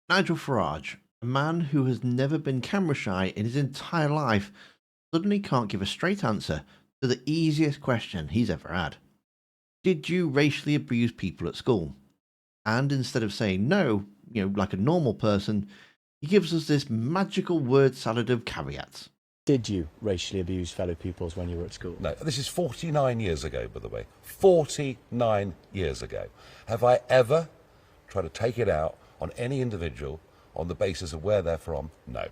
Nigel Farage, a man who has never been camera shy in his entire life, suddenly can't give a straight answer to the easiest question he's ever had. Did you racially abuse people at school? And instead of saying no, like a normal person, he gives us this magical word salad of caveats. Did you racially abuse fellow pupils when you were at school? No, this is 49 years ago, by the way. 49 years ago. Have I ever tried to take it out on any individual on the basis of where they're from? No.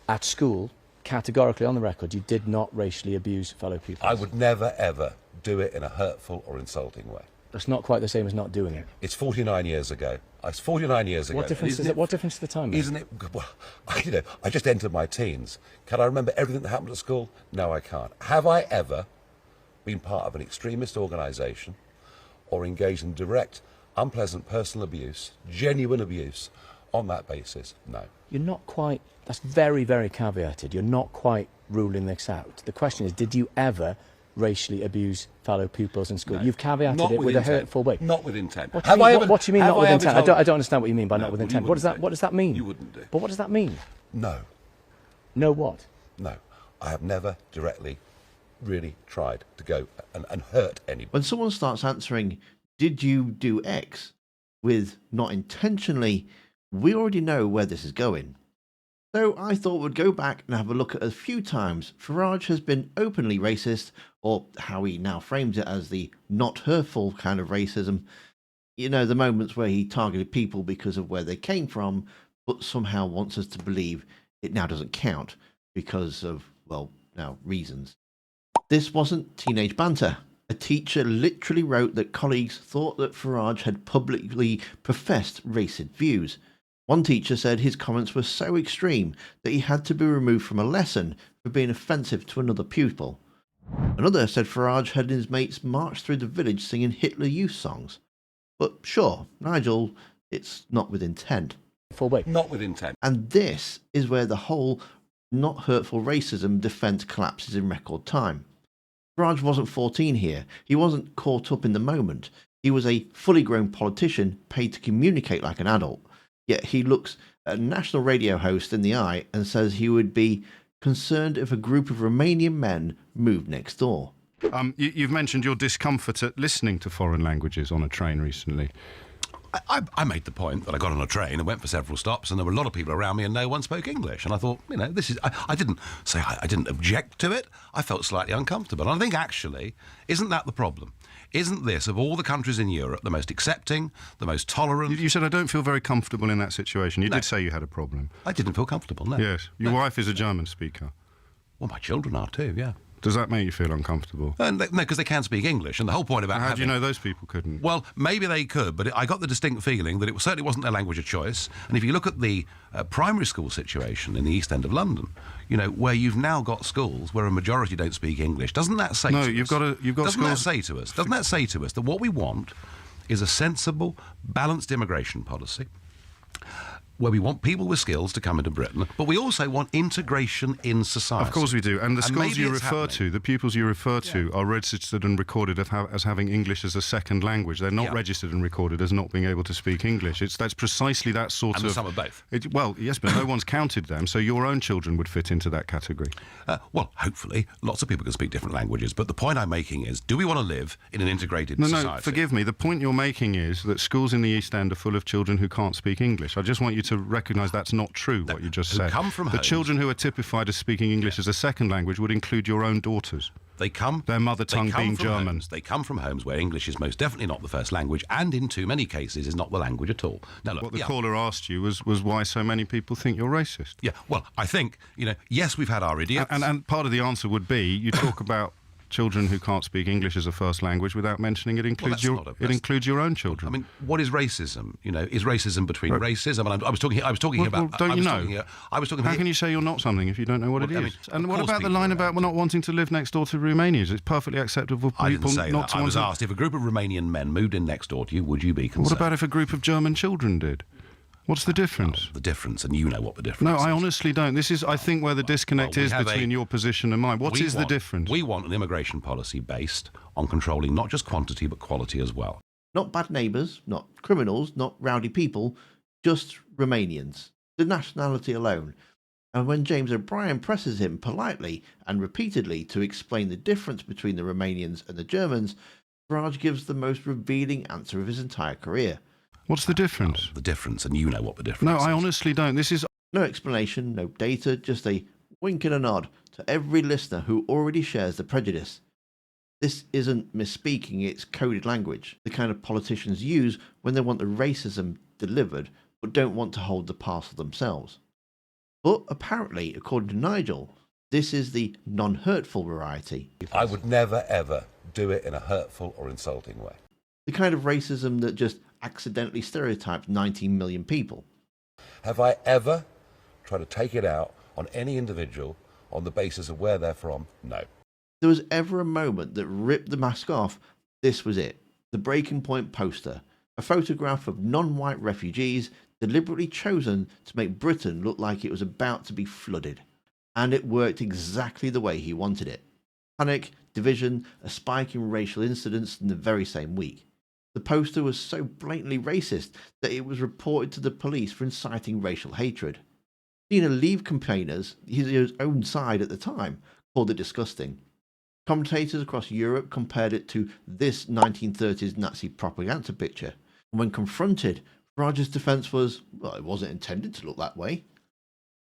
At school, categorically on the record, you did not racially abuse fellow pupils? I would never, ever do it in a hurtful or insulting way. That's not quite the same as not doing it. It's 49 years ago. It's 49 years ago. What difference does it? What difference to the time make? Isn't it? Well, I just entered my teens. Can I remember everything that happened at school? No, I can't. Have I ever been part of an extremist organisation or engaged in direct, unpleasant personal abuse, genuine abuse, on that basis? No. You're not quite... That's very, very caveated. You're not quite ruling this out. The question is, did you ever racially abuse fellow pupils in school? No. You've caveated it with a hurtful way. Not with intent. What do you mean not with intent? I don't understand what you mean by not with intent. What does that mean? You wouldn't do. But what does that mean? No. No what? No. I have never directly really tried to go and hurt anybody. When someone starts answering, did you do X, with not intentionally, we already know where this is going. So I thought we'd go back and have a look at a few times Farage has been openly racist, or how he now frames it as the not hurtful kind of racism. The moments where he targeted people because of where they came from, but somehow wants us to believe it now doesn't count because of, reasons. This wasn't teenage banter. A teacher literally wrote that colleagues thought that Farage had publicly professed racist views. One teacher said his comments were so extreme that he had to be removed from a lesson for being offensive to another pupil. Another said Farage had his mates march through the village singing Hitler Youth songs. But sure, Nigel, it's not with intent. Not with intent. And this is where the whole not hurtful racism defence collapses in record time. Farage wasn't 14 here. He wasn't caught up in the moment. He was a fully grown politician paid to communicate like an adult. Yet he looks a national radio host in the eye and says he would be concerned if a group of Romanian men moved next door. You've mentioned your discomfort at listening to foreign languages on a train recently. I made the point that I got on a train and went for several stops, and there were a lot of people around me and no one spoke English. And I thought, this is... I didn't say I didn't object to it. I felt slightly uncomfortable. And I think, actually, isn't that the problem? Isn't this, of all the countries in Europe, the most accepting, the most tolerant? You said, I don't feel very comfortable in that situation. You No. did say you had a problem. I didn't feel comfortable, no. Yes. Your wife is a German speaker. Well, my children are too, yeah. Does that make you feel uncomfortable? No, because they can speak English, and the whole point about How having... do you know those people couldn't? Well, maybe they could, but I got the distinct feeling that it certainly wasn't their language of choice. And if you look at the primary school situation in the East End of London, where you've now got schools where a majority don't speak English, doesn't that say to us... No, you've got doesn't schools... that say to us? Doesn't that say to us that what we want is a sensible, balanced immigration policy, where we want people with skills to come into Britain, but we also want integration in society. Of course we do. And the schools you refer to, the pupils you refer to, are registered and recorded as having English as a second language. They're not registered and recorded as not being able to speak English. That's precisely that sort and of... And some of both. Well, yes, but no one's counted them, so your own children would fit into that category. Well, hopefully, lots of people can speak different languages, but the point I'm making is, do we want to live in an integrated society? No, forgive me. The point you're making is that schools in the East End are full of children who can't speak English. I just want you to recognise that's not true, what you just said. Come from the homes. Children who are typified as speaking English as a second language would include your own daughters. Their mother tongue being German. They come from homes where English is most definitely not the first language, and in too many cases is not the language at all. Now, look, what the caller asked you was why so many people think you're racist. Yeah, well, I think, yes, we've had our idiots. And part of the answer would be, you talk about children who can't speak English as a first language without mentioning it includes includes your own children. I mean, what is racism? Is racism between races? I mean, I was talking about. Don't you know? I was talking. How can you say you're not something if you don't know what it is? And what about the line about we're not wanting to live next door to Romanians? It's perfectly acceptable for people I didn't say not that. to. I was asked if a group of Romanian men moved in next door to you, would you be concerned? What about if a group of German children did? What's the difference? The difference, and you know what the difference is. No, I honestly don't. This is, I think, where the disconnect is between your position and mine. What is the difference? We want an immigration policy based on controlling not just quantity but quality as well. Not bad neighbours, not criminals, not rowdy people, just Romanians, the nationality alone. And when James O'Brien presses him politely and repeatedly to explain the difference between the Romanians and the Germans, Farage gives the most revealing answer of his entire career. What's the difference? The difference, and you know what the difference No, is. I honestly don't. This is No explanation, no data, just a wink and a nod to every listener who already shares the prejudice. This isn't misspeaking, it's coded language, the kind of politicians use when they want the racism delivered but don't want to hold the parcel themselves. But apparently, according to Nigel, this is the non-hurtful variety. I would never, ever do it in a hurtful or insulting way. The kind of racism that just accidentally stereotypes 19 million people. Have I ever tried to take it out on any individual on the basis of where they're from? No. If there was ever a moment that ripped the mask off, this was it. The Breaking Point poster, a photograph of non-white refugees deliberately chosen to make Britain look like it was about to be flooded. And it worked exactly the way he wanted it. Panic, division, a spike in racial incidents in the very same week. The poster was so blatantly racist that it was reported to the police for inciting racial hatred. Seeing Leave campaigners, his own side at the time, called it disgusting. Commentators across Europe compared it to this 1930s Nazi propaganda picture. And when confronted, Farage's defense was, well, it wasn't intended to look that way.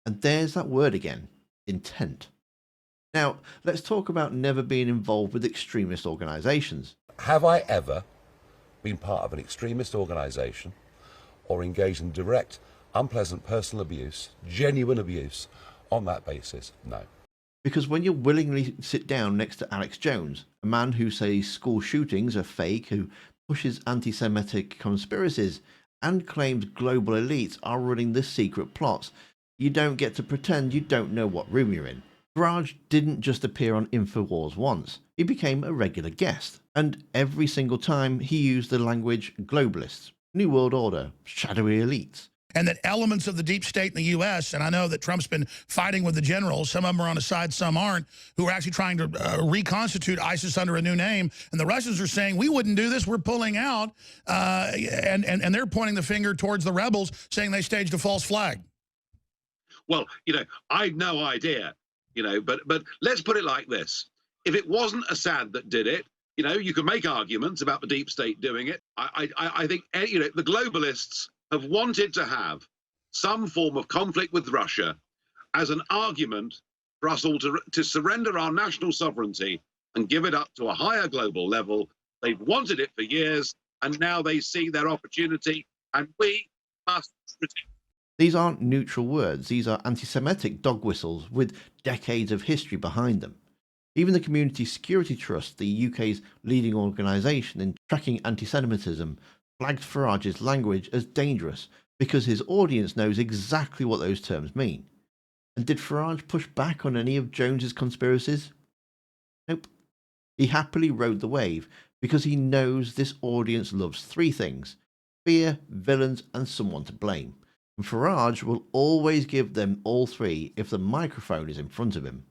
And there's that word again, intent. Now, let's talk about never being involved with extremist organisations. Have I ever been part of an extremist organisation or engaged in direct, unpleasant personal abuse, genuine abuse, on that basis? No. Because when you willingly sit down next to Alex Jones, a man who says school shootings are fake, who pushes anti-Semitic conspiracies, and claims global elites are running the secret plots, you don't get to pretend you don't know what room you're in. Farage didn't just appear on Infowars once, he became a regular guest, and every single time he used the language globalists, New World Order, shadowy elites. And that elements of the deep state in the U.S., and I know that Trump's been fighting with the generals, some of them are on his side, some aren't, who are actually trying to reconstitute ISIS under a new name. And the Russians are saying, we wouldn't do this, we're pulling out. And they're pointing the finger towards the rebels, saying they staged a false flag. Well, I had no idea, but let's put it like this. If it wasn't Assad that did it, you could make arguments about the deep state doing it. I think, the globalists have wanted to have some form of conflict with Russia as an argument for us all to surrender our national sovereignty and give it up to a higher global level. They've wanted it for years, and now they see their opportunity, and we must protect. These aren't neutral words, these are anti-Semitic dog whistles with decades of history behind them. Even the Community Security Trust, the UK's leading organisation in tracking anti-Semitism, flagged Farage's language as dangerous because his audience knows exactly what those terms mean. And did Farage push back on any of Jones's conspiracies? Nope. He happily rode the wave because he knows this audience loves three things: fear, villains, and someone to blame. And Farage will always give them all three if the microphone is in front of him.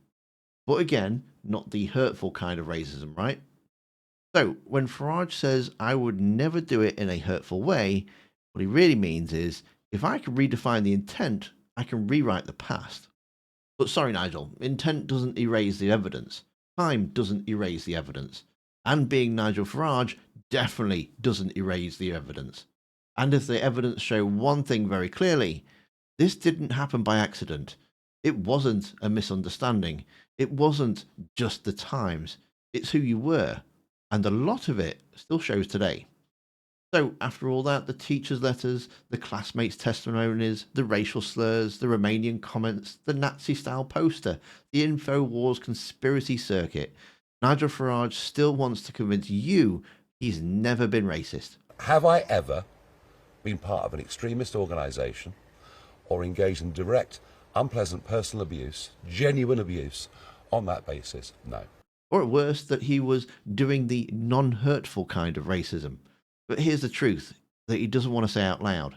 But again, not the hurtful kind of racism, right? So, when Farage says, I would never do it in a hurtful way, what he really means is, if I can redefine the intent, I can rewrite the past. But sorry, Nigel, intent doesn't erase the evidence. Time doesn't erase the evidence. And being Nigel Farage definitely doesn't erase the evidence. And if the evidence show one thing very clearly, this didn't happen by accident. It wasn't a misunderstanding. It wasn't just the times. It's who you were. And a lot of it still shows today. So after all that, the teachers' letters, the classmates' testimonies, the racial slurs, the Romanian comments, the Nazi-style poster, the Infowars conspiracy circuit, Nigel Farage still wants to convince you he's never been racist. Have I ever been part of an extremist organisation or engaged in direct, unpleasant personal abuse, genuine abuse, on that basis? No. Or at worst, that he was doing the non-hurtful kind of racism. But here's the truth that he doesn't want to say out loud.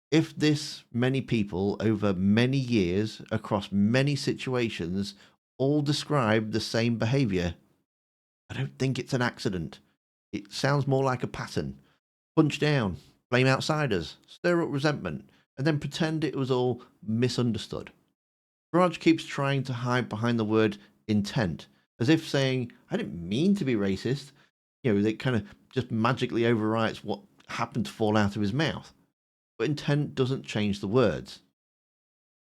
If this many people over many years across many situations all describe the same behaviour, I don't think it's an accident. It sounds more like a pattern. Punch down, blame outsiders, stir up resentment, and then pretend it was all misunderstood. Farage keeps trying to hide behind the word intent, as if saying, I didn't mean to be racist. That kind of just magically overwrites what happened to fall out of his mouth. But intent doesn't change the words.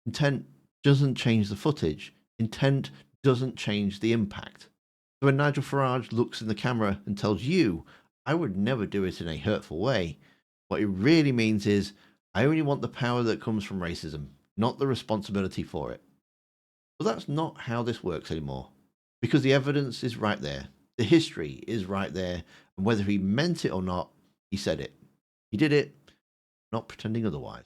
Intent doesn't change the footage. Intent doesn't change the impact. So when Nigel Farage looks in the camera and tells you, I would never do it in a hurtful way, what it really means is, I only want the power that comes from racism, not the responsibility for it. But that's not how this works anymore, because the evidence is right there. The history is right there, and whether he meant it or not, he said it. He did it, not pretending otherwise.